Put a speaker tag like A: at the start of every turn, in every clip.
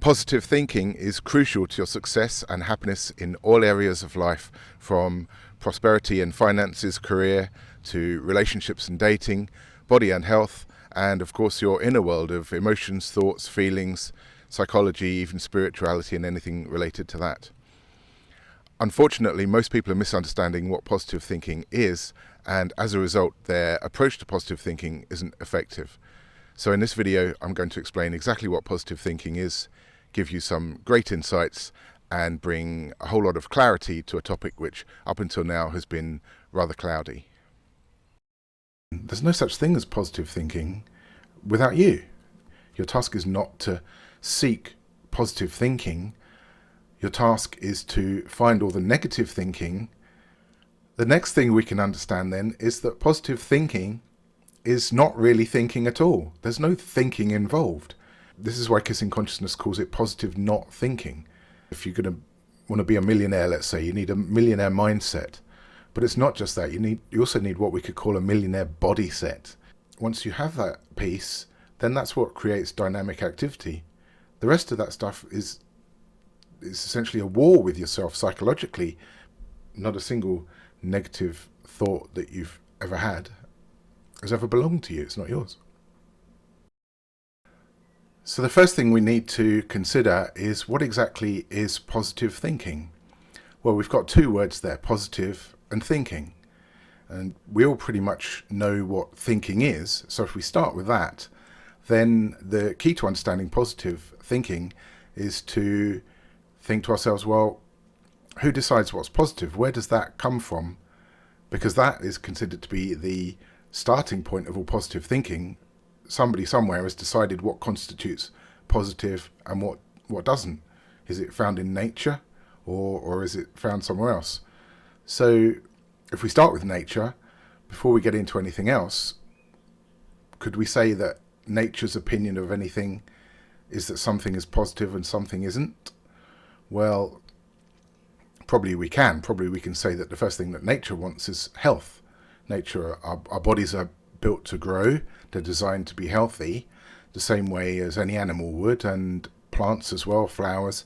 A: Positive thinking is crucial to your success and happiness in all areas of life, from prosperity and finances, career, to relationships and dating, body and health, and of course your inner world of emotions, thoughts, feelings, psychology, even spirituality and anything related to that. Unfortunately, most people are misunderstanding what positive thinking is, and as a result, their approach to positive thinking isn't effective. So in this video, I'm going to explain exactly what positive thinking is, give you some great insights, and bring a whole lot of clarity to a topic which up until now has been rather cloudy. There's no such thing as positive thinking without you. Your task is not to seek positive thinking. Your task is to find all the negative thinking. The next thing we can understand then is that positive thinking is not really thinking at all. There's no thinking involved. This is why Kissing Consciousness calls it positive not thinking. If you're going to want to be a millionaire, let's say, you need a millionaire mindset. But it's not just that. You also need what we could call a millionaire body set. Once you have that piece, then that's what creates dynamic activity. The rest of that stuff is essentially a war with yourself psychologically. Not a single negative thought that you've ever had has ever belonged to you. It's not yours. So the first thing we need to consider is, what exactly is positive thinking? Well, we've got two words there, positive and thinking. And we all pretty much know what thinking is. So if we start with that, then the key to understanding positive thinking is to think to ourselves, well, who decides what's positive? Where does that come from? Because that is considered to be the starting point of all positive thinking. Somebody somewhere has decided what constitutes positive and what doesn't. Is it found in nature or is it found somewhere else? So if we start with nature, before we get into anything else, could we say that nature's opinion of anything is that something is positive and something isn't? Well, probably we can. Probably we can say that the first thing that nature wants is health. Nature, our bodies are built to grow. They're designed to be healthy, the same way as any animal would, and plants as well, flowers.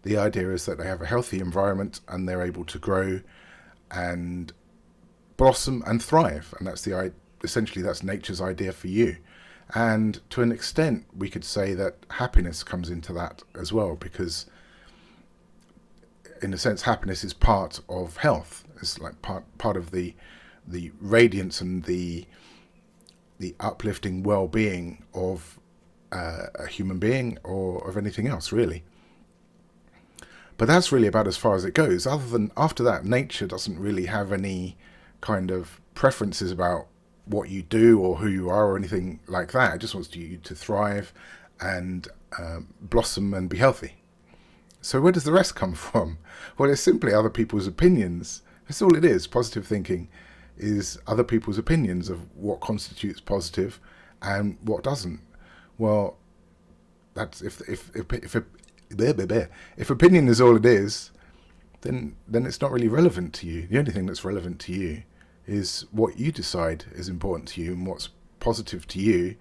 A: The idea is that they have a healthy environment and they're able to grow and blossom and thrive. And that's essentially that's nature's idea for you. And to an extent, we could say that happiness comes into that as well, because in a sense, happiness is part of health. It's like part of the radiance and the uplifting well-being of a human being or of anything else, really. But that's really about as far as it goes. Other than after that, nature doesn't really have any kind of preferences about what you do or who you are or anything like that. It just wants you to thrive and blossom and be healthy. So where does the rest come from? Well, it's simply other people's opinions. That's all it is. Positive thinking is other people's opinions of what constitutes positive and what doesn't. Well, that's if opinion is all it is, then it's not really relevant to you. The only thing that's relevant to you is what you decide is important to you and what's positive to you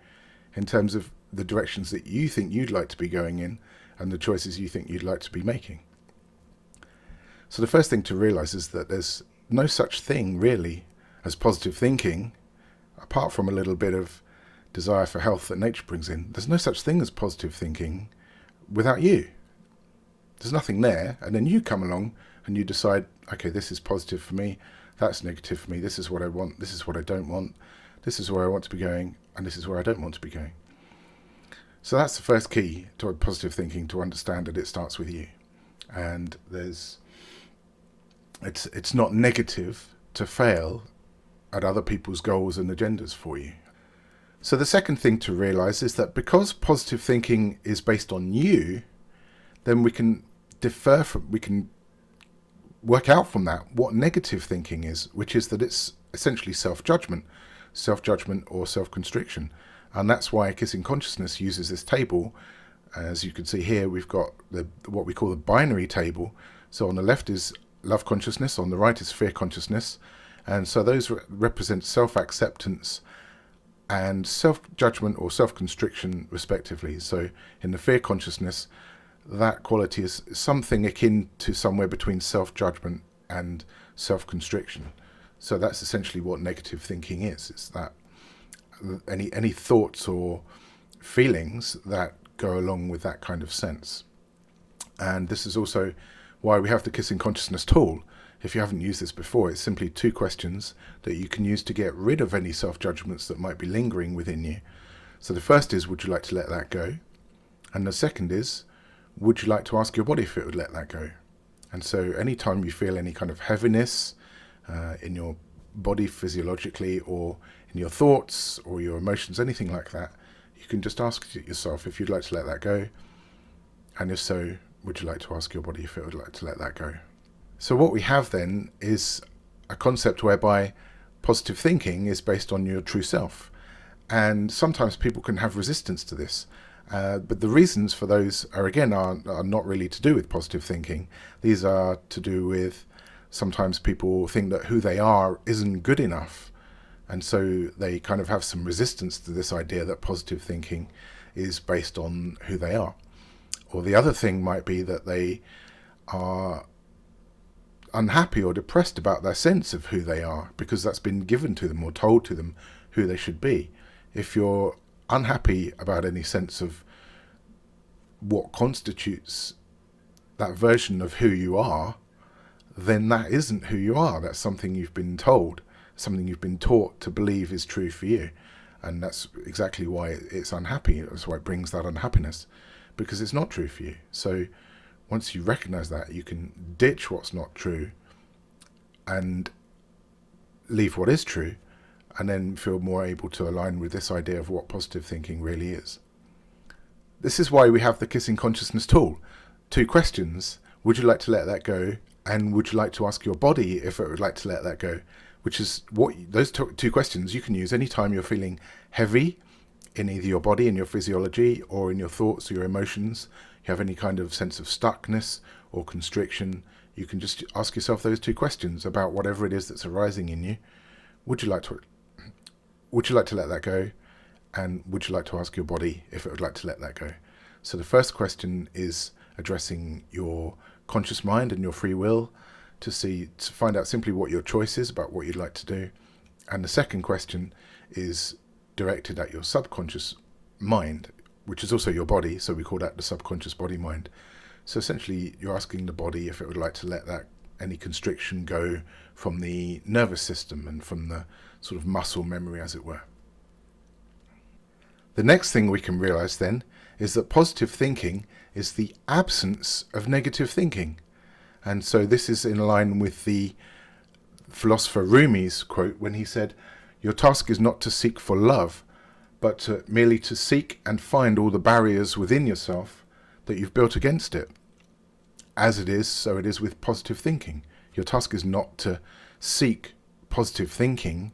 A: in terms of the directions that you think you'd like to be going in and the choices you think you'd like to be making. So the first thing to realize is that there's no such thing really as positive thinking, apart from a little bit of desire for health that nature brings in. There's no such thing as positive thinking without you. There's nothing there, and then you come along and you decide, okay, this is positive for me, that's negative for me, this is what I want, this is what I don't want, this is where I want to be going, and this is where I don't want to be going. So that's the first key to positive thinking, to understand that it starts with you. And it's not negative to fail at other people's goals and agendas for you. So the second thing to realize is that because positive thinking is based on you, then we can we can work out from that what negative thinking is, which is that it's essentially self-judgment or self-constriction. And that's why Kissing Consciousness uses this table. As you can see here, we've got what we call the binary table. So on the left is love consciousness, on the right is fear consciousness. And so those represent self-acceptance and self-judgment or self-constriction respectively. So in the fear consciousness, that quality is something akin to somewhere between self-judgement and self-constriction. So that's essentially what negative thinking is. It's that any thoughts or feelings that go along with that kind of sense. And this is also why we have the Kissing Consciousness tool. If you haven't used this before, it's simply 2 questions that you can use to get rid of any self-judgments that might be lingering within you. So the first is, would you like to let that go? And the second is, would you like to ask your body if it would let that go? And so anytime you feel any kind of heaviness in your body physiologically, or in your thoughts or your emotions, anything like that, you can just ask yourself if you'd like to let that go. And if so, would you like to ask your body if it would like to let that go? So what we have then is a concept whereby positive thinking is based on your true self. And sometimes people can have resistance to this. But the reasons for those are not really to do with positive thinking. These are to do with sometimes people think that who they are isn't good enough. And so they kind of have some resistance to this idea that positive thinking is based on who they are. Or the other thing might be that they are unhappy or depressed about their sense of who they are, because that's been given to them or told to them who they should be. If you're unhappy about any sense of what constitutes that version of who you are, then that isn't who you are. That's something you've been told, something you've been taught to believe is true for you. And that's exactly why it's unhappy. That's why it brings that unhappiness, because it's not true for you. So once you recognize that, you can ditch what's not true and leave what is true, and then feel more able to align with this idea of what positive thinking really is. This is why we have the Kissing Consciousness tool. 2 questions. Would you like to let that go? And would you like to ask your body if it would like to let that go? Which is what those 2 questions you can use anytime you're feeling heavy in either your body, in your physiology, or in your thoughts or your emotions. You have any kind of sense of stuckness or constriction. You can just ask yourself those 2 questions about whatever it is that's arising in you. Would you like to let that go? And would you like to ask your body if it would like to let that go? So the first question is addressing your conscious mind and your free will to find out simply what your choice is about what you'd like to do. And the second question is directed at your subconscious mind, which is also your body. So we call that the subconscious body mind. So essentially you're asking the body if it would like to let any constriction go from the nervous system and from the sort of muscle memory, as it were. The next thing we can realize then is that positive thinking is the absence of negative thinking. And so this is in line with the philosopher Rumi's quote when he said, "Your task is not to seek for love, but merely to seek and find all the barriers within yourself that you've built against it. As it is, so it is with positive thinking. Your task is not to seek positive thinking.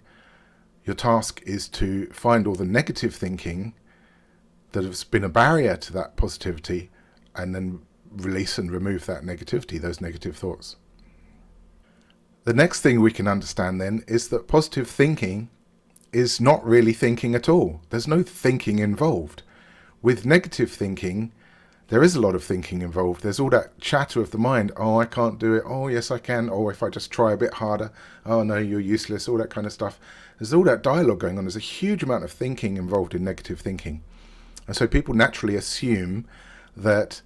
A: Your task is to find all the negative thinking that has been a barrier to that positivity, and then release and remove that negativity, those negative thoughts." The next thing we can understand then is that positive thinking is not really thinking at all. There's no thinking involved. With negative thinking, there is a lot of thinking involved. There's all that chatter of the mind. Oh, I can't do it. Oh, yes, I can. Oh, if I just try a bit harder. Oh, no, you're useless. All that kind of stuff. There's all that dialogue going on. There's a huge amount of thinking involved in negative thinking. And so people naturally assume that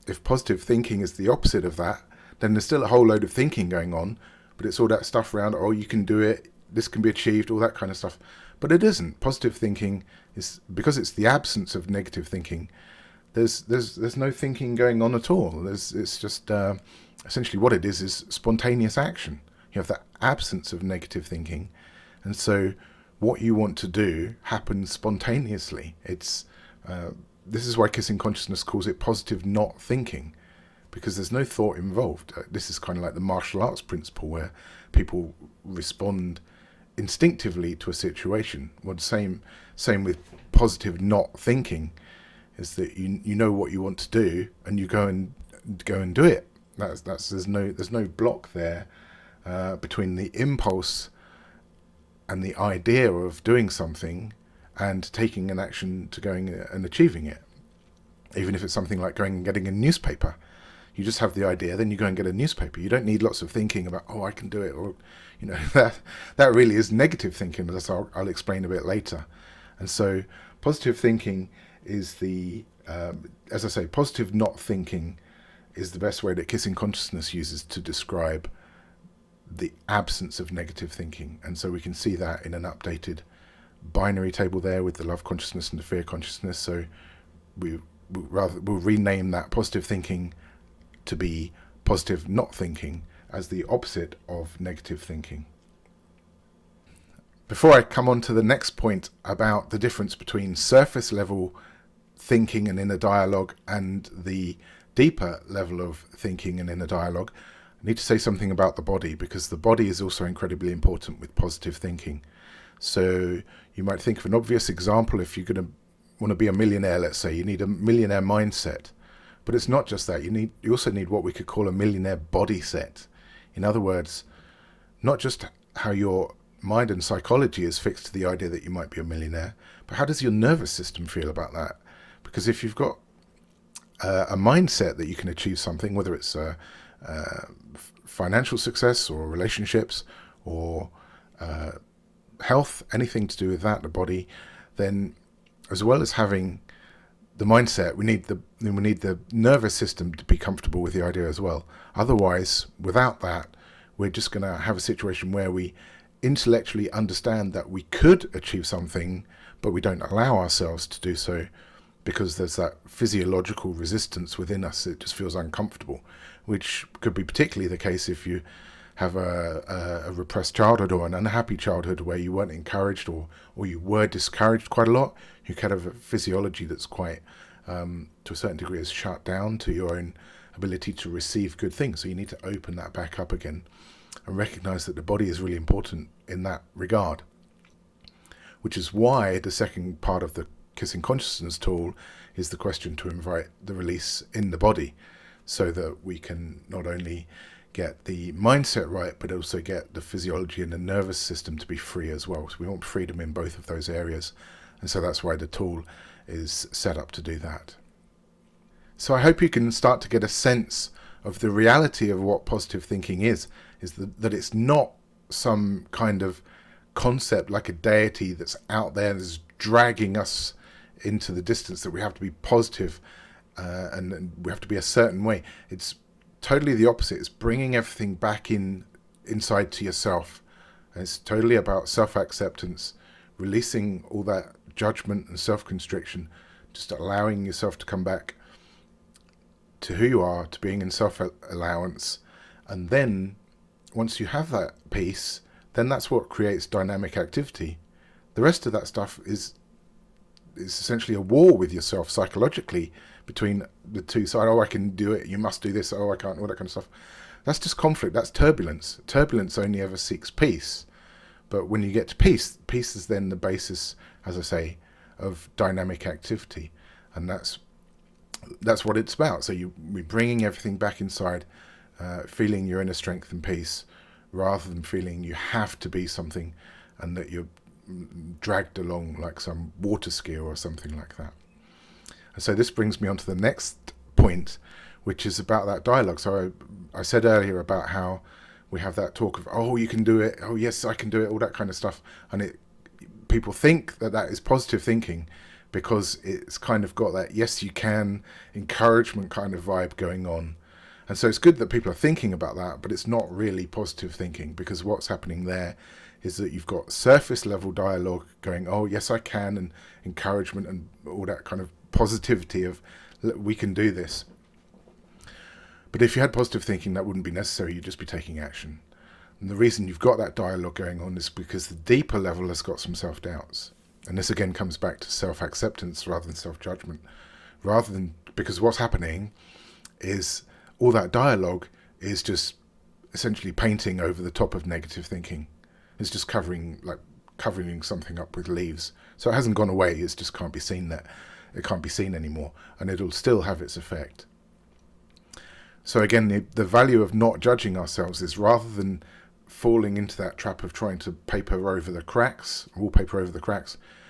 A: if positive thinking is the opposite of that, then there's still a whole load of thinking going on, but it's all that stuff around, oh, you can do it, this can be achieved, all that kind of stuff. But it isn't. Positive thinking is, because it's the absence of negative thinking, there's no thinking going on at all. It's just essentially what it is spontaneous action. You have that absence of negative thinking, and so what you want to do happens spontaneously. This is why Kissing Consciousness calls it positive not thinking, because there's no thought involved. This is kind of like the martial arts principle, where people respond instinctively to a situation. Well, the same with positive not thinking, is that you know what you want to do and you go and do it. There's no block there between the impulse and the idea of doing something and taking an action to going and achieving it. Even if it's something like going and getting a newspaper. You just have the idea, then you go and get a newspaper. You don't need lots of thinking about, oh, I can do it, or, that really is negative thinking, as I'll explain a bit later. And so positive thinking is as I say, positive not thinking is the best way that Kissing Consciousness uses to describe the absence of negative thinking. And so we can see that in an updated binary table there with the love consciousness and the fear consciousness. So we'll rename that positive thinking to be positive not thinking, as the opposite of negative thinking. Before I come on to the next point about the difference between surface level thinking and inner dialogue and the deeper level of thinking and inner dialogue, I need to say something about the body, because the body is also incredibly important with positive thinking. So you might think of an obvious example. If you're going to want to be a millionaire, let's say, you need a millionaire mindset. But it's not just that. You also need what we could call a millionaire body set. In other words, not just how your mind and psychology is fixed to the idea that you might be a millionaire, but how does your nervous system feel about that? Because if you've got a mindset that you can achieve something, whether it's financial success or relationships or health, anything to do with that, the body, then as well as having the mindset, we need the nervous system to be comfortable with the idea as well. Otherwise, without that, we're just going to have a situation where we intellectually understand that we could achieve something, but we don't allow ourselves to do so because there's that physiological resistance within us. It just feels uncomfortable, which could be particularly the case if you have a repressed childhood or an unhappy childhood where you weren't encouraged or you were discouraged quite a lot. You could have a physiology that's quite, to a certain degree, is shut down to your own ability to receive good things. So you need to open that back up again and recognize that the body is really important in that regard, which is why the second part of the Kissing Consciousness tool is the question to invite the release in the body, so that we can not only get the mindset right, but also get the physiology and the nervous system to be free as well. So we want freedom in both of those areas. And so that's why the tool is set up to do that. So I hope you can start to get a sense of the reality of what positive thinking is that it's not some kind of concept like a deity that's out there that's dragging us into the distance, that we have to be positive and we have to be a certain way. It's totally the opposite. It's bringing everything back inside to yourself. And it's totally about self-acceptance, releasing all that judgment and self-constriction, just allowing yourself to come back to who you are, to being in self-allowance. And then once you have that peace, then that's what creates dynamic activity. The rest of that stuff is essentially a war with yourself psychologically between the two sides. Oh, I can do it, you must do this, oh, I can't, all that kind of stuff. That's just conflict, that's turbulence. Turbulence only ever seeks peace. But when you get to peace, peace is then the basis, as I say, of dynamic activity. And that's what it's about. So we're bringing everything back inside, feeling your inner strength and peace, rather than feeling you have to be something and that you're dragged along like some water skier or something like that. And so this brings me on to the next point, which is about that dialogue. So I said earlier about how we have that talk of, oh, you can do it, oh yes, I can do it, all that kind of stuff. And people think that is positive thinking because it's kind of got that yes you can encouragement kind of vibe going on. And so it's good that people are thinking about that, but it's not really positive thinking, because what's happening there is that you've got surface level dialogue going, oh yes I can, and encouragement and all that kind of positivity of we can do this. But if you had positive thinking, that wouldn't be necessary. You'd just be taking action. And the reason you've got that dialogue going on is because the deeper level has got some self-doubts. And this again comes back to self-acceptance rather than self-judgment. Because what's happening is all that dialogue is just essentially painting over the top of negative thinking. It's just covering something up with leaves. So it hasn't gone away, it just can't be seen there. It can't be seen anymore, and it'll still have its effect. So again, the value of not judging ourselves is, rather than falling into that trap of trying to wallpaper over the cracks,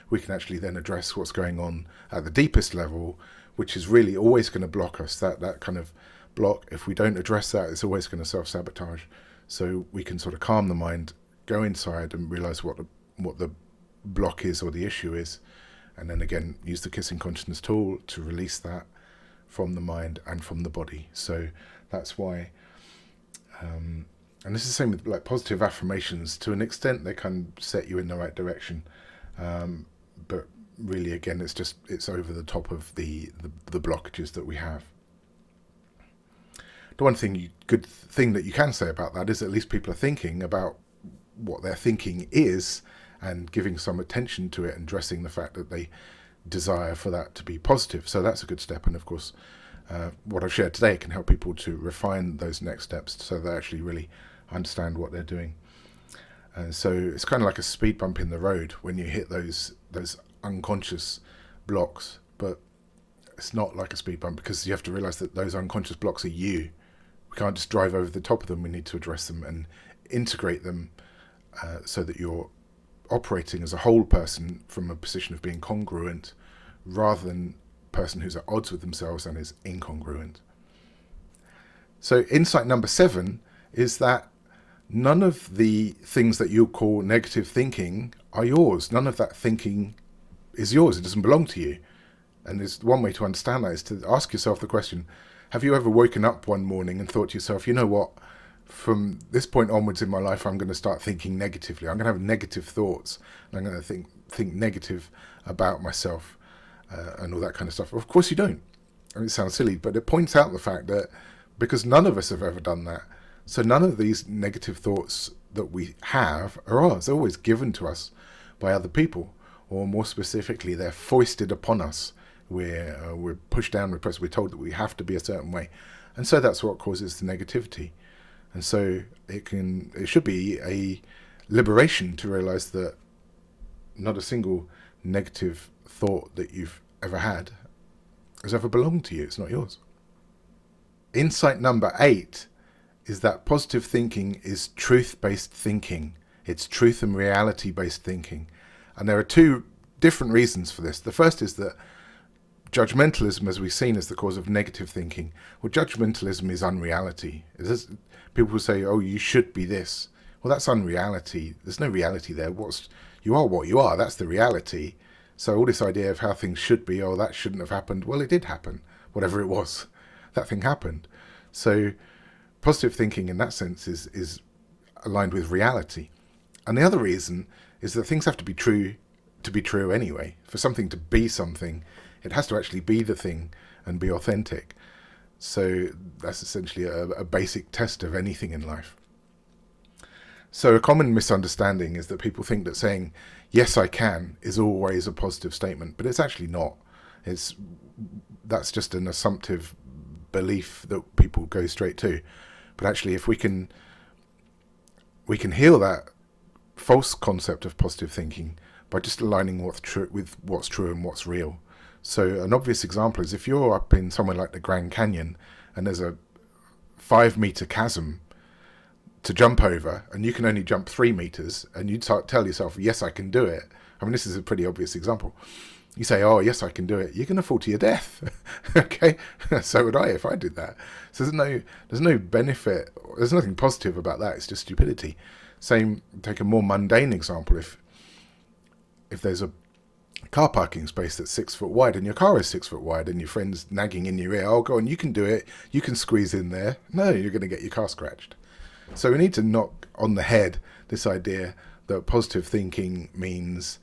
A: we can actually then address what's going on at the deepest level, which is really always going to block us. That kind of block, if we don't address that, it's always going to self-sabotage. So we can sort of calm the mind, go inside and realize what the block is or the issue is, and then again use the kissing consciousness tool to release that from the mind and from the body. So that's why and this is the same with like positive affirmations. To an extent they can set you in the right direction, but really again it's over the top of the blockages that we have. The one good thing that you can say about that is at least people are thinking about what their thinking is and giving some attention to it and addressing the fact that they desire for that to be positive. So that's a good step. And of course, what I've shared today can help people to refine those next steps so they actually really understand what they're doing. And so it's kind of like a speed bump in the road when you hit those unconscious blocks, but it's not like a speed bump because you have to realize that those unconscious blocks are you. We can't just drive over the top of them. We need to address them and integrate them so that you're operating as a whole person from a position of being congruent rather than a person who's at odds with themselves and is incongruent. So insight number 7 is that none of the things that you call negative thinking are yours. None of that thinking is yours. It doesn't belong to you. And there's one way to understand that is to ask yourself the question, have you ever woken up one morning and thought to yourself, you know what, from this point onwards in my life, I'm going to start thinking negatively. I'm going to have negative thoughts. And I'm going to think negative about myself and all that kind of stuff. Of course you don't. I mean, it sounds silly, but it points out the fact that because none of us have ever done that, so none of these negative thoughts that we have are ours. They're always given to us by other people, or more specifically, they're foisted upon us. We're pushed down, we're told that we have to be a certain way. And so that's what causes the negativity. And so it should be a liberation to realize that not a single negative thought that you've ever had has ever belonged to you. It's not yours. Insight number 8 is that positive thinking is truth-based thinking. It's truth and reality-based thinking. And there are 2 different reasons for this. The first is that judgmentalism, as we've seen, is the cause of negative thinking. Well, judgmentalism is unreality. People will say, oh, you should be this. Well, that's unreality. There's no reality there. You are what you are. That's the reality. So all this idea of how things should be, oh, that shouldn't have happened. Well, it did happen. Whatever it was, that thing happened. So positive thinking in that sense is aligned with reality. And the other reason is that things have to be true anyway. For something to be something, it has to actually be the thing and be authentic. So that's essentially a basic test of anything in life. So a common misunderstanding is that people think that saying, yes, I can, is always a positive statement, but it's actually not. That's just an assumptive belief that people go straight to. But actually, if we can heal that false concept of positive thinking by just aligning what's true with what's true and what's real. So an obvious example is if you're up in somewhere like the Grand Canyon and there's a 5-meter chasm to jump over and you can only jump 3 meters and you tell yourself, yes, I can do it. I mean, this is a pretty obvious example. You say, oh, yes, I can do it. You're going to fall to your death. Okay? So would I if I did that. So there's no benefit. There's nothing positive about that. It's just stupidity. Same, take a more mundane example. If there's a car parking space that's 6 foot wide and your car is 6 foot wide and your friend's nagging in your ear, oh, go on, you can do it. You can squeeze in there. No, you're going to get your car scratched. So we need to knock on the head this idea that positive thinking means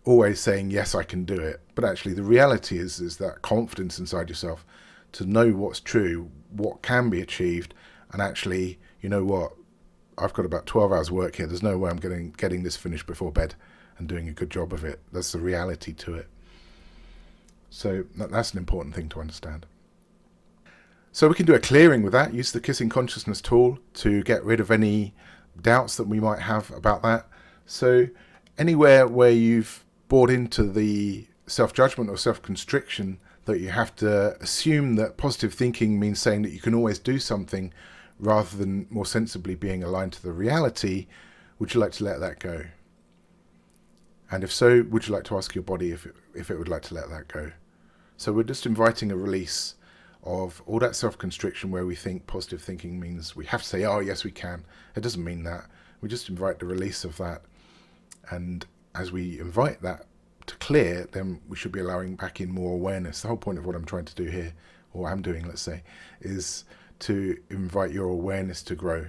A: always saying, yes, I can do it. But actually the reality is that confidence inside yourself to know what's true, what can be achieved, and actually, you know what, I've got about 12 hours work here. There's no way I'm getting this finished before bed and doing a good job of it. That's the reality to it. So that's an important thing to understand. So we can do a clearing with that, use the Kissing Consciousness tool to get rid of any doubts that we might have about that. So anywhere where you've bought into the self-judgment or self-constriction that you have to assume that positive thinking means saying that you can always do something rather than more sensibly being aligned to the reality, would you like to let that go? And if so, would you like to ask your body if it would like to let that go? So we're just inviting a release of all that self-constriction where we think positive thinking means we have to say, oh, yes, we can. It doesn't mean that. We just invite the release of that. And as we invite that to clear, then we should be allowing back in more awareness. The whole point of what I'm trying to do here, or I'm doing, let's say, is to invite your awareness to grow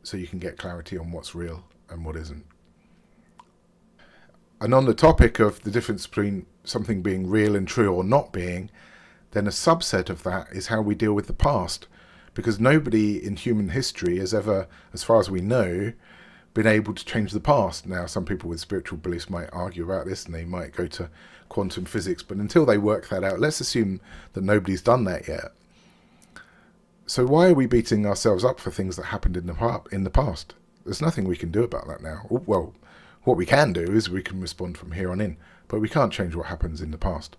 A: so you can get clarity on what's real and what isn't. And on the topic of the difference between something being real and true or not being, then a subset of that is how we deal with the past. Because nobody in human history has ever, as far as we know, been able to change the past. Now, some people with spiritual beliefs might argue about this and they might go to quantum physics, but until they work that out, let's assume that nobody's done that yet. So why are we beating ourselves up for things that happened in the past? There's nothing we can do about that now. Well, what we can do is we can respond from here on in, but we can't change what happens in the past.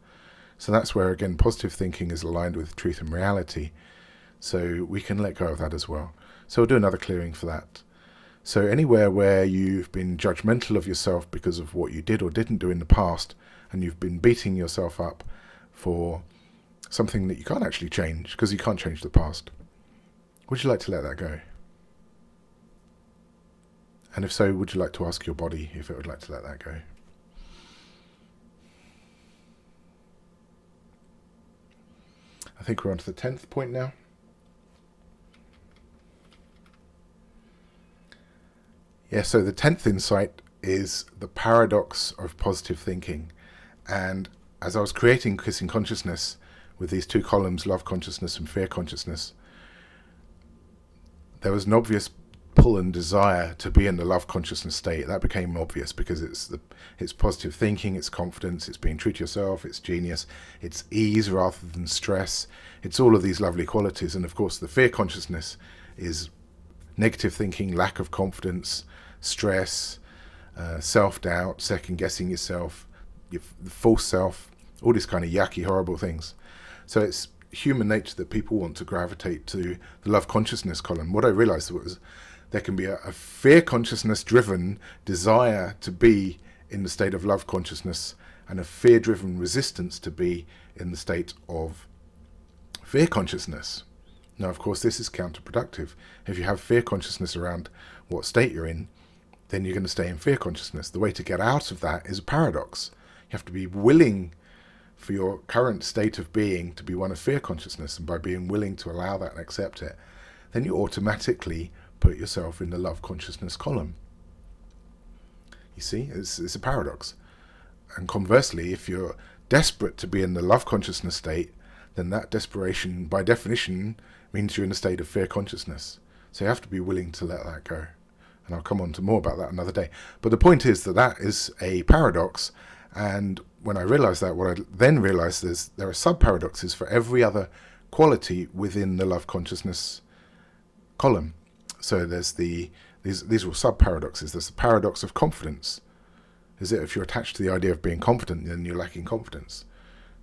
A: So that's where, again, positive thinking is aligned with truth and reality. So we can let go of that as well. So we'll do another clearing for that. So anywhere where you've been judgmental of yourself because of what you did or didn't do in the past, and you've been beating yourself up for something that you can't actually change, because you can't change the past, would you like to let that go? And if so, would you like to ask your body if it would like to let that go? I think we're on to the 10th point now. Yeah, so the 10th insight is the paradox of positive thinking. And as I was creating Kissing Consciousness with these two columns, love consciousness and fear consciousness, there was an obvious pull and desire to be in the love consciousness state. That became obvious because it's positive thinking, it's confidence, it's being true to yourself, it's genius, it's ease rather than stress. It's all of these lovely qualities. And of course, the fear consciousness is negative thinking, lack of confidence, stress, self-doubt, second-guessing yourself, your false self, all these kind of yucky, horrible things. So it's human nature that people want to gravitate to the love consciousness column. What I realized was there can be a fear consciousness driven desire to be in the state of love consciousness and a fear driven resistance to be in the state of fear consciousness. Now, of course, this is counterproductive. If you have fear consciousness around what state you're in, then you're going to stay in fear consciousness. The way to get out of that is a paradox. You have to be willing for your current state of being to be one of fear consciousness, and by being willing to allow that and accept it, then you automatically put yourself in the love consciousness column. You see, it's a paradox. And conversely, if you're desperate to be in the love consciousness state, then that desperation, by definition, means you're in a state of fear consciousness. So you have to be willing to let that go. And I'll come on to more about that another day. But the point is that that is a paradox. And when I realized that, what I then realized is there are sub-paradoxes for every other quality within the love consciousness column. So there's these are all sub-paradoxes. There's the paradox of confidence. Is it if you're attached to the idea of being confident, then you're lacking confidence.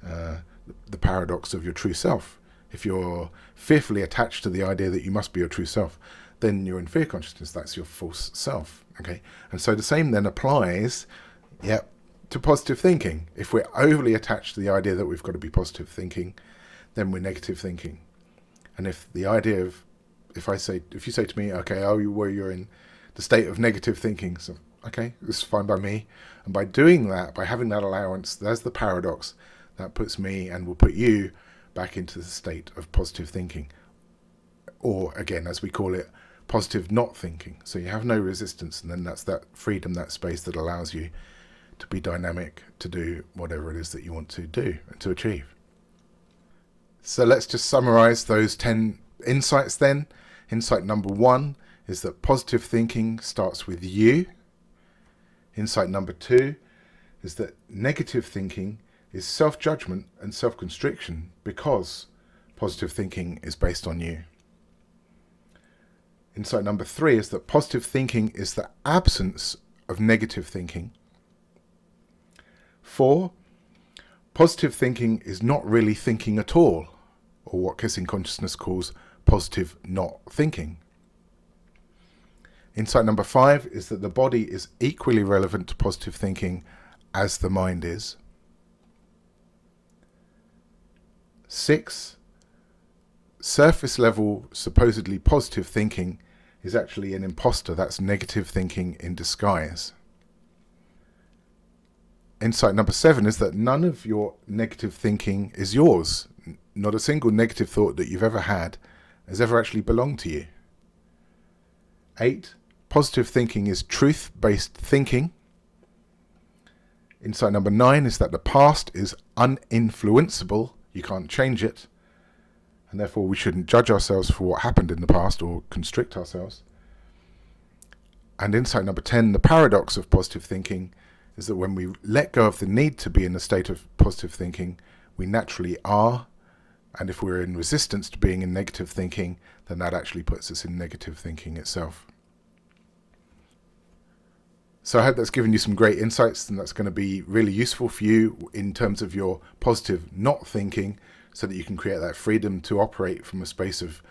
A: The paradox of your true self. If you're fearfully attached to the idea that you must be your true self, then you're in fear consciousness. That's your false self. Okay, and so the same then applies, to positive thinking. If we're overly attached to the idea that we've got to be positive thinking, then we're negative thinking. And if the idea of, if you say to me, okay, you're in the state of negative thinking, so okay, this is fine by me. And by doing that, by having that allowance, there's the paradox that puts me and will put you back into the state of positive thinking. Or again, as we call it, positive not thinking. So you have no resistance, and then that's that freedom, that space that allows you to be dynamic, to do whatever it is that you want to do and to achieve. So let's just summarize those 10 insights then. Insight number 1 is that positive thinking starts with you. Insight number 2 is that negative thinking is self-judgment and self-constriction because positive thinking is based on you. Insight number 3 is that positive thinking is the absence of negative thinking. 4, positive thinking is not really thinking at all, or what Kissing Consciousness calls positive not thinking. Insight number 5 is that the body is equally relevant to positive thinking as the mind is. 6, surface level, supposedly positive thinking is actually an imposter. That's negative thinking in disguise. Insight number 7 is that none of your negative thinking is yours. Not a single negative thought that you've ever had has ever actually belonged to you. 8, positive thinking is truth-based thinking. Insight number 9 is that the past is uninfluenceable. You can't change it. And therefore we shouldn't judge ourselves for what happened in the past or constrict ourselves. And insight number 10, the paradox of positive thinking is that when we let go of the need to be in a state of positive thinking, we naturally are. And if we're in resistance to being in negative thinking, then that actually puts us in negative thinking itself. So I hope that's given you some great insights, and that's going to be really useful for you in terms of your positive not thinking, so that you can create that freedom to operate from a space of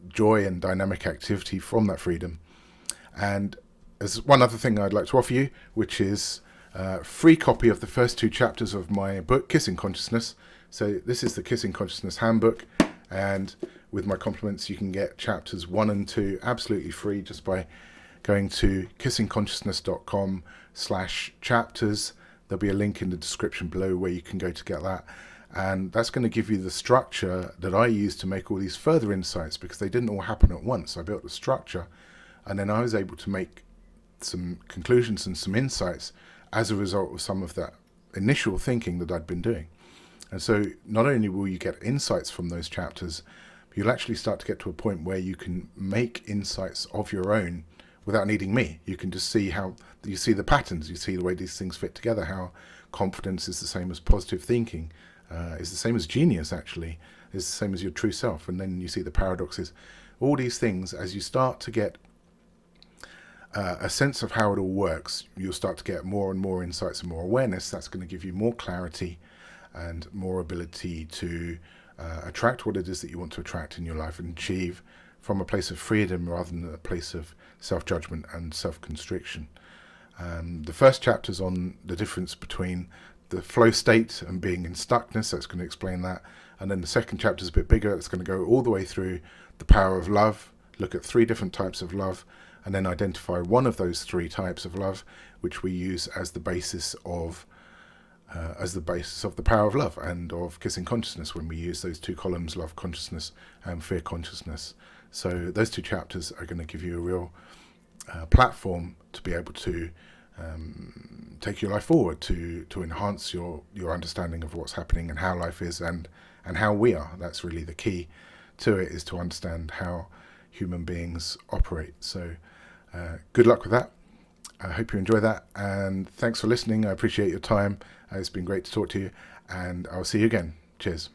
A: joy and dynamic activity from that freedom. And there's one other thing I'd like to offer you, which is a free copy of the first 2 chapters of my book, Kissing Consciousness. So this is the Kissing Consciousness Handbook, and with my compliments you can get chapters 1 and 2 absolutely free just by going to kissingconsciousness.com/chapters. There'll be a link in the description below where you can go to get that. And that's going to give you the structure that I use to make all these further insights, because they didn't all happen at once. I built the structure, and then I was able to make some conclusions and some insights as a result of some of that initial thinking that I'd been doing. And so not only will you get insights from those chapters, but you'll actually start to get to a point where you can make insights of your own without needing me. You can just see how you see the patterns, you see the way these things fit together, how confidence is the same as positive thinking, is the same as genius actually, is the same as your true self. And then you see the paradoxes. All these things, as you start to get a sense of how it all works, you'll start to get more and more insights and more awareness. That's going to give you more clarity and more ability to attract what it is that you want to attract in your life and achieve from a place of freedom rather than a place of self-judgment and self-constriction. The first chapter is on the difference between the flow state and being in stuckness. That's going to explain that. And then the second chapter is a bit bigger. It's going to go all the way through the power of love, look at 3 different types of love, and then identify one of those 3 types of love, which we use as the basis of the power of love and of kissing consciousness, when we use those 2 columns, love consciousness and fear consciousness. So those 2 chapters are going to give you a real platform to be able to take your life forward, to enhance your understanding of what's happening and how life is and how we are. That's really the key to it, is to understand how human beings operate. So good luck with that. I hope you enjoy that, and thanks for listening. I appreciate your time. It's been great to talk to you, and I'll see you again. Cheers.